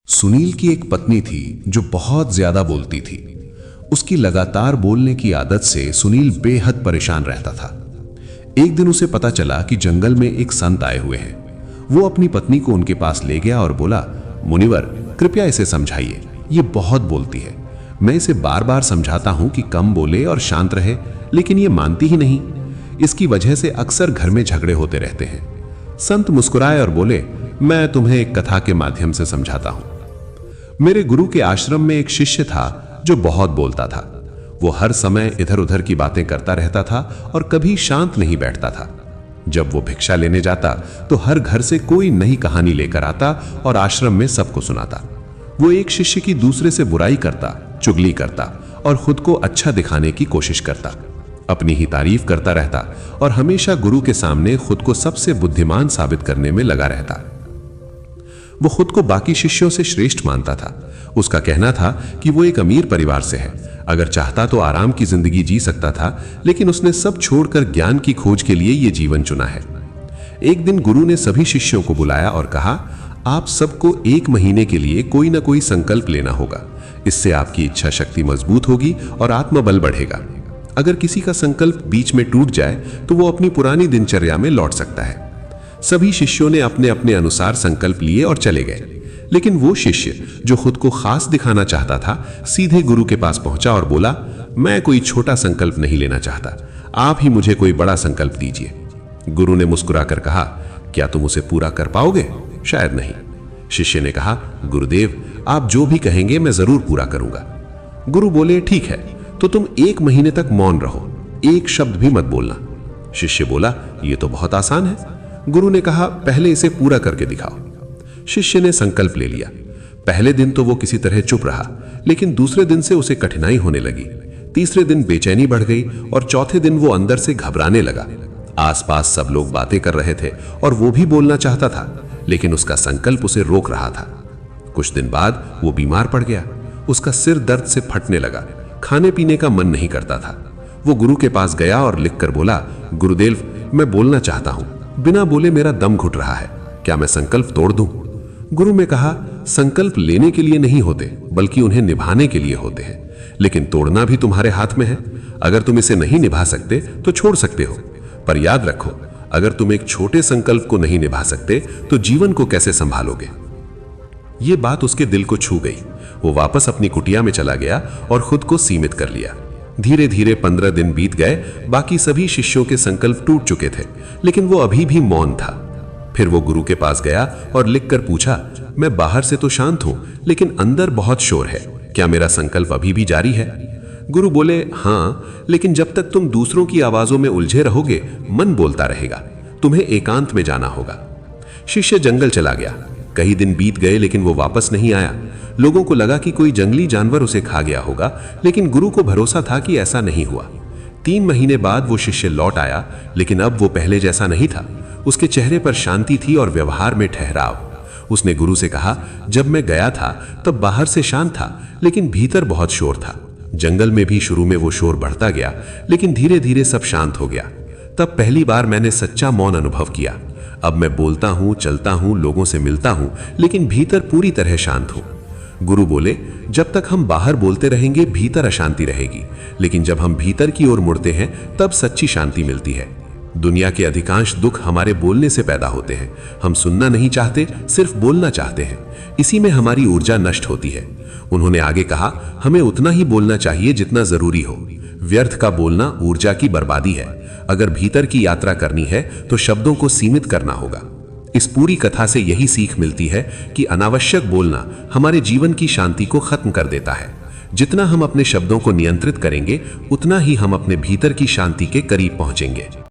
सुनील की एक पत्नी थी जो बहुत ज्यादा बोलती थी। उसकी लगातार बोलने की आदत से सुनील बेहद परेशान रहता था। एक दिन उसे पता चला कि जंगल में एक संत आए हुए हैं। वो अपनी पत्नी को उनके पास ले गया और बोला, मुनिवर, कृपया इसे समझाइए, ये बहुत बोलती है। मैं इसे बार बार समझाता हूं कि कम बोले और शांत रहे, लेकिन ये मानती ही नहीं। इसकी वजह से अक्सर घर में झगड़े होते रहते हैं। संत मुस्कुराए और बोले, मैं तुम्हें एक कथा के माध्यम से समझाता हूं। मेरे गुरु के आश्रम में एक शिष्य था जो बहुत बोलता था। वो हर समय इधर उधर की बातें करता रहता था और कभी शांत नहीं बैठता था। जब वो भिक्षा लेने जाता तो हर घर से कोई नई कहानी लेकर आता और आश्रम में सबको सुनाता। वो एक शिष्य की दूसरे से बुराई करता, चुगली करता और खुद को अच्छा दिखाने की कोशिश करता। अपनी ही तारीफ करता रहता और हमेशा गुरु के सामने खुद को सबसे बुद्धिमान साबित करने में लगा रहता। वो खुद को बाकी शिष्यों से श्रेष्ठ मानता था। उसका कहना था कि वो एक अमीर परिवार से है, अगर चाहता तो आराम की जिंदगी जी सकता था, लेकिन उसने सब छोड़कर ज्ञान की खोज के लिए ये जीवन चुना है। एक दिन गुरु ने सभी शिष्यों को बुलाया और कहा, आप सबको 1 महीने के लिए कोई ना कोई संकल्प लेना होगा। इससे आपकी इच्छा शक्ति मजबूत होगी और आत्मबल बढ़ेगा। अगर किसी का संकल्प बीच में टूट जाए तो वो अपनी पुरानी दिनचर्या में लौट सकता है। सभी शिष्यों ने अपने अपने अनुसार संकल्प लिए और चले गए, लेकिन वो शिष्य जो खुद को खास दिखाना चाहता था सीधे गुरु के पास पहुंचा और बोला, मैं कोई छोटा संकल्प नहीं लेना चाहता, आप ही मुझे कोई बड़ा संकल्प दीजिए। गुरु ने मुस्कुराकर कहा, क्या तुम उसे पूरा कर पाओगे? शायद नहीं। शिष्य ने कहा, गुरुदेव, आप जो भी कहेंगे मैं जरूर पूरा करूंगा। गुरु बोले, ठीक है, तो तुम 1 महीने तक मौन रहो, एक शब्द भी मत बोलना। शिष्य बोला, यह तो बहुत आसान है। गुरु ने कहा, पहले इसे पूरा करके दिखाओ। शिष्य ने संकल्प ले लिया। पहले दिन तो वो किसी तरह चुप रहा, लेकिन दूसरे दिन से उसे कठिनाई होने लगी। तीसरे दिन बेचैनी बढ़ गई और चौथे दिन वो अंदर से घबराने लगा। आसपास सब लोग बातें कर रहे थे और वो भी बोलना चाहता था, लेकिन उसका संकल्प उसे रोक रहा था। कुछ दिन बाद वो बीमार पड़ गया। उसका सिर दर्द से फटने लगा, खाने पीने का मन नहीं करता था। वो गुरु के पास गया और लिखकर बोला, गुरुदेव, मैं बोलना चाहता हूं, बिना बोले मेरा दम घुट रहा है, क्या मैं संकल्प तोड़ दूं? गुरु ने कहा, संकल्प लेने के लिए नहीं होते, बल्कि उन्हें निभाने के लिए होते हैं, लेकिन तोड़ना भी तुम्हारे हाथ में है। अगर तुम इसे नहीं निभा सकते तो छोड़ सकते हो, पर याद रखो, अगर तुम एक छोटे संकल्प को नहीं निभा सकते तो जीवन को कैसे संभालोगे? ये बात उसके दिल को छू गई। वो वापस अपनी कुटिया में चला गया और खुद को सीमित कर लिया। धीरे धीरे 15 दिन बीत गए। बाकी सभी शिष्यों के संकल्प टूट चुके थे, लेकिन वो अभी भी मौन था। फिर वो गुरु के पास गया और लिखकर पूछा, मैं बाहर से तो शांत हूं, लेकिन अंदर बहुत शोर है, क्या मेरा संकल्प अभी भी जारी है? गुरु बोले, हाँ, लेकिन जब तक तुम दूसरों की आवाजों में उलझे रहोगे, मन बोलता रहेगा। तुम्हें एकांत में जाना होगा। शिष्य जंगल चला गया। कई दिन बीत गए, लेकिन वो वापस नहीं आया। लोगों को लगा कि कोई जंगली जानवर उसे खा गया होगा, लेकिन गुरु को भरोसा था कि ऐसा नहीं हुआ। 3 महीने बाद वो शिष्य लौट आया, लेकिन अब वो पहले जैसा नहीं था। उसके चेहरे पर शांति थी और व्यवहार में ठहराव। उसने गुरु से कहा, जब मैं गया था तब बाहर से शांत था, लेकिन भीतर बहुत शोर था। जंगल में भी शुरू में वो शोर बढ़ता गया, लेकिन धीरे धीरे सब शांत हो गया। तब पहली बार मैंने सच्चा मौन अनुभव किया। अब मैं बोलता हूं, चलता हूं, लोगों से मिलता हूं, लेकिन भीतर पूरी तरह शांत हूं। गुरु बोले, जब तक हम बाहर बोलते रहेंगे भीतर अशांति रहेगी, लेकिन जब हम भीतर की ओर मुड़ते हैं तब सच्ची शांति मिलती है। दुनिया के अधिकांश दुख हमारे बोलने से पैदा होते हैं। हम सुनना नहीं चाहते, सिर्फ बोलना चाहते हैं। इसी में हमारी ऊर्जा नष्ट होती है। उन्होंने आगे कहा, हमें उतना ही बोलना चाहिए जितना जरूरी हो। व्यर्थ का बोलना ऊर्जा की बर्बादी है। अगर भीतर की यात्रा करनी है तो शब्दों को सीमित करना होगा। इस पूरी कथा से यही सीख मिलती है कि अनावश्यक बोलना हमारे जीवन की शांति को खत्म कर देता है। जितना हम अपने शब्दों को नियंत्रित करेंगे, उतना ही हम अपने भीतर की शांति के करीब पहुंचेंगे।